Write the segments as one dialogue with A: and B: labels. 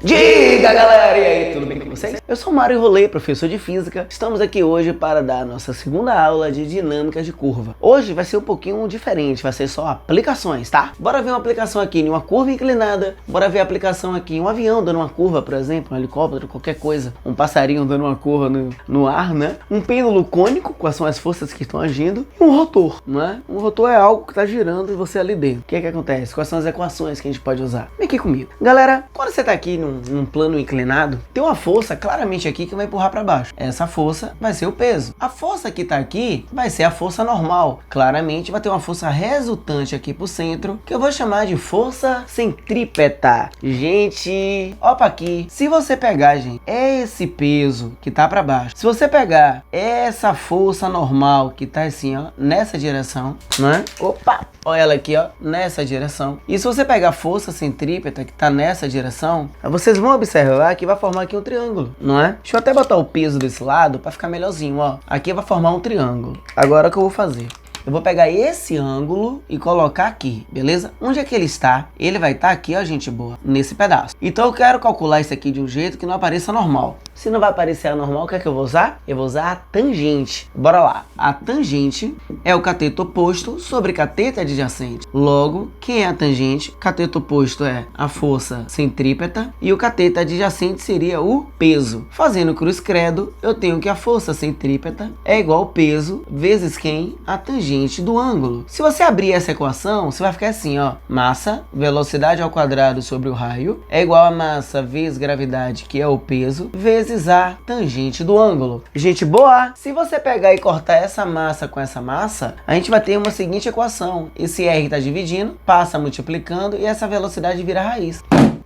A: Diga, galera! E aí, tudo bem com vocês? Eu sou o Mário Rolê, professor de Física. Estamos aqui hoje para dar a nossa segunda aula de dinâmica de curva. Hoje vai ser um pouquinho diferente, vai ser só aplicações, tá? Bora ver uma aplicação aqui em uma curva inclinada, bora ver a aplicação aqui em um avião dando uma curva, por exemplo, um helicóptero, qualquer coisa, um passarinho dando uma curva no ar, né? Um pêndulo cônico, quais são as forças que estão agindo, e um rotor, não é? Um rotor é algo que está girando e você ali dentro. O que é que acontece? Quais são as equações que a gente pode usar? Vem aqui comigo. Galera, quando você está aqui num plano inclinado, tem uma força claramente aqui que vai empurrar para baixo. Essa força vai ser o peso. A força que está aqui vai ser a força normal. Claramente vai ter uma força resultante aqui pro centro, que eu vou chamar de força centrípeta. Gente, opa aqui. Se você pegar, gente, esse peso que tá para baixo, se você pegar essa força normal que tá assim, ó, nessa direção, né? Opa! Olha ela aqui, ó, nessa direção. E se você pegar a força centrípeta que tá nessa direção, vocês vão observar que vai formar aqui um triângulo, não é? Deixa eu até botar o peso desse lado para ficar melhorzinho, ó. Aqui vai formar um triângulo. Agora o que eu vou fazer? Eu vou pegar esse ângulo e colocar aqui, beleza? Onde é que ele está? Ele vai estar aqui, ó, gente boa, nesse pedaço. Então eu quero calcular isso aqui de um jeito que não apareça normal. Se não vai aparecer a normal, o que é que eu vou usar? Eu vou usar a tangente. Bora lá. A tangente é o cateto oposto sobre cateto adjacente. Logo, quem é a tangente? Cateto oposto é a força centrípeta e o cateto adjacente seria o peso. Fazendo cruz credo, eu tenho que a força centrípeta é igual ao peso vezes quem? A tangente do ângulo. Se você abrir essa equação, você vai ficar assim, ó. Massa, velocidade ao quadrado sobre o raio, é igual a massa vezes gravidade, que é o peso, vezes a tangente do ângulo. Gente boa! Se você pegar e cortar essa massa com essa massa, a gente vai ter uma seguinte equação. Esse R está dividindo, passa multiplicando e essa velocidade vira raiz.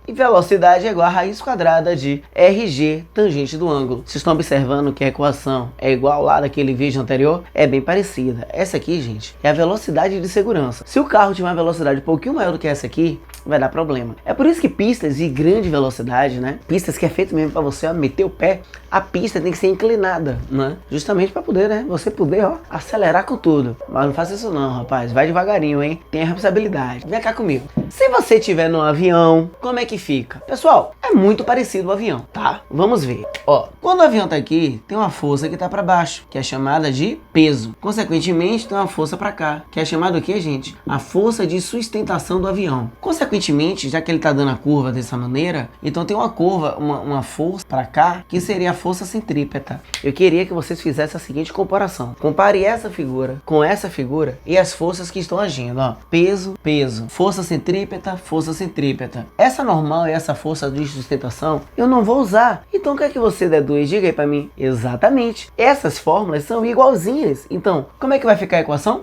A: E velocidade é igual a raiz quadrada de RG, tangente do ângulo. Vocês estão observando que a equação é igual lá daquele vídeo anterior? É bem parecida. Essa aqui, gente, é a velocidade de segurança. Se o carro tiver uma velocidade um pouquinho maior do que essa aqui, vai dar problema. É por isso que pistas de grande velocidade, né? Pistas que é feito mesmo para você, ó, meter o pé, a pista tem que ser inclinada, né? Justamente para poder, né? Você poder, ó, acelerar com tudo. Mas não faça isso não, rapaz. Vai devagarinho, hein? Tenha responsabilidade. Vem cá comigo. Se você estiver no avião, como é que fica? Pessoal, é muito parecido o avião, tá? Vamos ver. Ó, quando o avião tá aqui, tem uma força que tá para baixo, que é chamada de peso. Consequentemente, tem uma força para cá, que é chamada o quê, gente? A força de sustentação do avião. Consequentemente, já que ele tá dando a curva dessa maneira, então tem uma curva, uma força para cá, que seria a força centrípeta. Eu queria que vocês fizessem a seguinte comparação. Compare essa figura com essa figura e as forças que estão agindo, ó. Peso, peso. Força centrípeta, força centrípeta. Essa normal e essa força de sustentação eu não vou usar. Então o que é que você deduz? Diga aí pra mim. Exatamente. Essas fórmulas são igualzinhas. Então, como é que vai ficar a equação?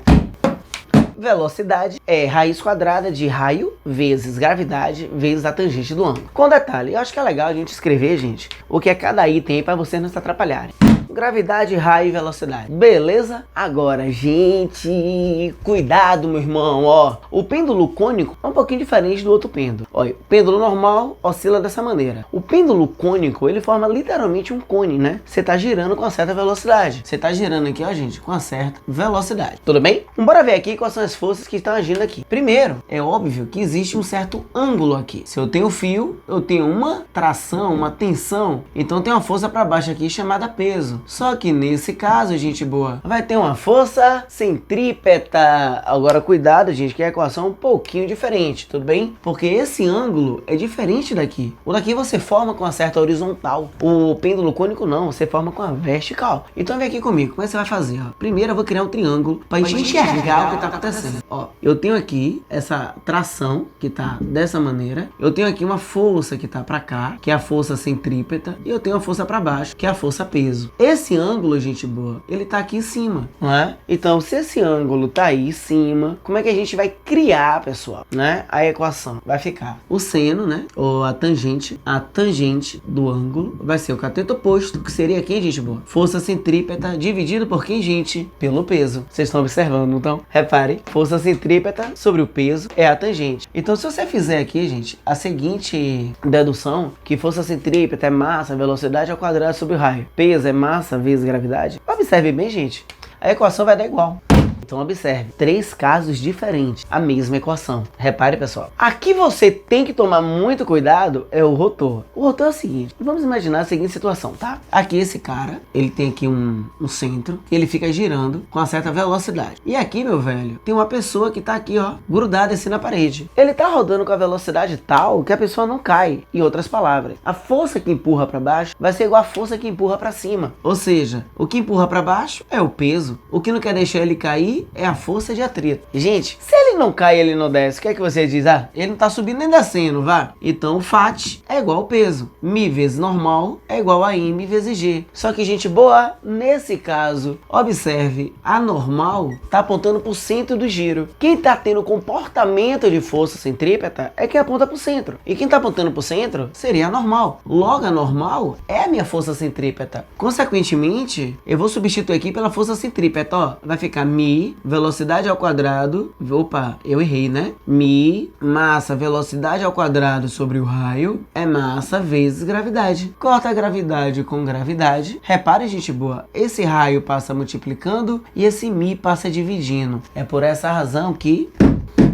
A: Velocidade é raiz quadrada de raio vezes gravidade vezes a tangente do ângulo. Com detalhe, eu acho que é legal a gente escrever, gente, o que é cada item para vocês não se atrapalharem. Gravidade, raio e velocidade. Beleza? Agora, gente, cuidado, meu irmão, ó. O pêndulo cônico é um pouquinho diferente do outro pêndulo. Olha, o pêndulo normal oscila dessa maneira. O pêndulo cônico, ele forma literalmente um cone, né? Você tá girando com uma certa velocidade. Você tá girando aqui, ó, gente, com uma certa velocidade. Tudo bem? Bora ver aqui quais são as forças que estão agindo aqui. Primeiro, é óbvio que existe um certo ângulo aqui. Se eu tenho fio, eu tenho uma tração, uma tensão. Então tem uma força para baixo aqui chamada peso. Só que nesse caso, gente boa, vai ter uma força centrípeta. Agora cuidado, gente, que a equação é um pouquinho diferente, tudo bem? Porque esse ângulo é diferente daqui. O daqui você forma com uma certa horizontal. O pêndulo cônico não, você forma com a vertical. Então vem aqui comigo, como é que você vai fazer? Ó? Primeiro eu vou criar um triângulo para gente enxergar o que está acontecendo. Ó, eu tenho aqui essa tração que tá dessa maneira. Eu tenho aqui uma força que tá para cá, que é a força centrípeta, e eu tenho a força para baixo, que é a força peso. Esse ângulo, gente boa, ele tá aqui em cima, não é? Então, se esse ângulo tá aí em cima, como é que a gente vai criar, pessoal, né? A equação vai ficar o seno, né? Ou a tangente do ângulo vai ser o cateto oposto, que seria aqui, gente boa, força centrípeta dividido por quem, gente? Pelo peso. Vocês estão observando, então? Repare, força centrípeta sobre o peso é a tangente. Então, se você fizer aqui, gente, a seguinte dedução, que força centrípeta é massa, velocidade ao quadrado sobre o raio, peso é massa vezes gravidade, observe bem, gente, a equação vai dar igual. Então observe, 3 casos diferentes, a mesma equação. Repare, pessoal. Aqui você tem que tomar muito cuidado é o rotor. O rotor é o seguinte, vamos imaginar a seguinte situação, tá? Aqui esse cara, ele tem aqui um centro, ele fica girando com uma certa velocidade. E aqui, meu velho, tem uma pessoa que tá aqui, ó, grudada assim na parede. Ele tá rodando com a velocidade tal que a pessoa não cai. Em outras palavras, a força que empurra para baixo vai ser igual a força que empurra para cima. Ou seja, o que empurra para baixo é o peso. O que não quer deixar ele cair é a força de atrito. Gente, se ele não cai, ele não desce, o que é que você diz? Ah, ele não tá subindo nem descendo, vá. Então o Fat é igual ao peso. Mi vezes normal é igual a M vezes G. Só que, gente boa, nesse caso, observe, a normal tá apontando pro centro do giro. Quem tá tendo comportamento de força centrípeta é quem aponta pro centro. E quem tá apontando pro centro seria a normal. Logo, a normal é a minha força centrípeta. Consequentemente, eu vou substituir aqui pela força centrípeta, ó. Vai ficar mi, velocidade ao quadrado. Opa, eu errei, né? Mi, massa, velocidade ao quadrado sobre o raio é massa vezes gravidade. Corta a gravidade com gravidade. Repare, gente boa, esse raio passa multiplicando e esse mi passa dividindo. É por essa razão que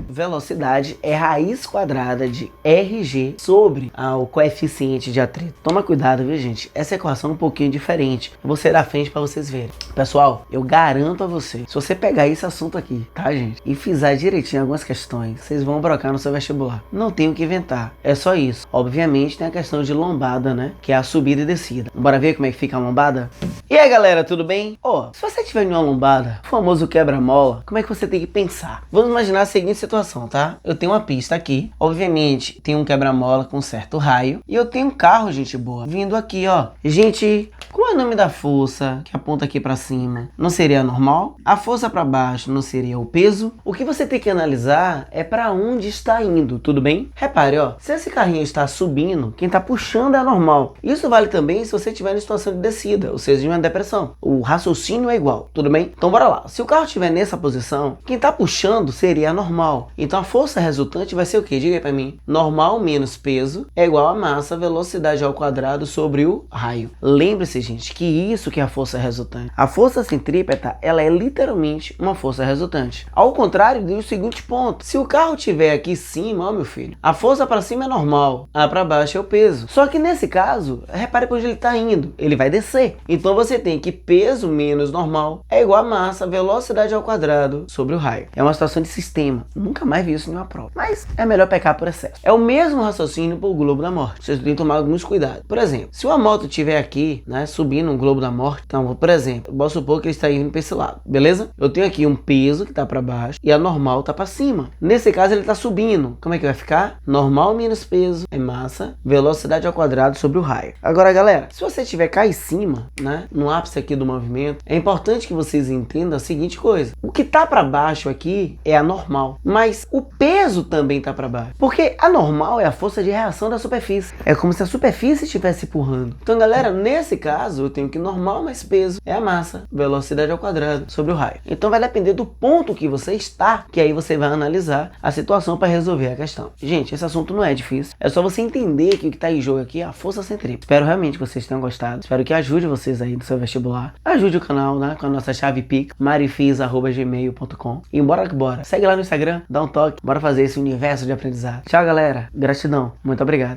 A: velocidade é raiz quadrada de RG sobre o coeficiente de atrito. Toma cuidado, viu, gente? Essa equação é um pouquinho diferente. Eu vou ser à frente para vocês verem. Pessoal, eu garanto a você, se você pegar esse assunto aqui, tá, gente? E fizer direitinho algumas questões, vocês vão brocar no seu vestibular. Não tem o que inventar. É só isso. Obviamente tem a questão de lombada, né? Que é a subida e descida. Bora ver como é que fica a lombada? E aí, galera, tudo bem? Ó, se você tiver em uma lombada, o famoso quebra-mola, como é que você tem que pensar? Vamos imaginar a seguinte situação, tá? Eu tenho uma pista aqui, obviamente tem um quebra-mola com certo raio, e eu tenho um carro, gente boa, vindo aqui, ó. Gente, qual é o nome da força que aponta aqui pra cima? Não seria a normal? A força pra baixo não seria o peso? O que você tem que analisar é pra onde está indo, tudo bem? Repare, ó, se esse carrinho está subindo, quem tá puxando é a normal. Isso vale também se você estiver em situação de descida, ou seja, de uma depressão. O raciocínio é igual, tudo bem? Então bora lá. Se o carro estiver nessa posição, quem tá puxando seria a normal. Então a força resultante vai ser o quê? Diga aí pra mim. Normal menos peso é igual a massa, velocidade ao quadrado sobre o raio. Lembre-se, gente, que isso que é a força resultante. A força centrípeta, ela é literalmente uma força resultante. Ao contrário do seguinte ponto. Se o carro estiver aqui em cima, ó meu filho, a força para cima é normal, a para baixo é o peso. Só que nesse caso, repare para onde ele está indo. Ele vai descer. Então você tem que peso menos normal é igual a massa, velocidade ao quadrado sobre o raio. É uma situação de sistema. Nunca mais vi isso em uma prova. Mas é melhor pecar por excesso. É o mesmo raciocínio para o globo da morte. Vocês têm que tomar alguns cuidados. Por exemplo, se uma moto estiver aqui, né, subindo um globo da morte, então, por exemplo, vou supor que ele está indo para esse lado, beleza? Eu tenho aqui um peso que está para baixo e a normal está para cima. Nesse caso, ele está subindo. Como é que vai ficar? Normal menos peso é massa, velocidade ao quadrado sobre o raio. Agora, galera, se você estiver cá em cima, né, no ápice aqui do movimento, é importante que vocês entendam a seguinte coisa. O que está para baixo aqui é a normal, mas o peso também está para baixo. Porque a normal é a força de reação da superfície. É como se a superfície estivesse empurrando. Então, galera, nesse caso, eu tenho que normal mais peso é a massa, velocidade ao quadrado sobre o raio. Então, vai depender do ponto que você está, que aí você vai analisar a situação para resolver a questão. Gente, esse assunto não é difícil. É só você entender que o que está em jogo aqui é a força centrípeta. Espero realmente que vocês tenham gostado. Espero que ajude vocês aí no seu vestibular. Ajude o canal, né, com a nossa chave Pix, marifis@gmail.com. E bora que bora. Segue lá no Instagram, dá um toque. Bora fazer esse universo de aprendizado. Tchau, galera. Gratidão. Muito obrigado.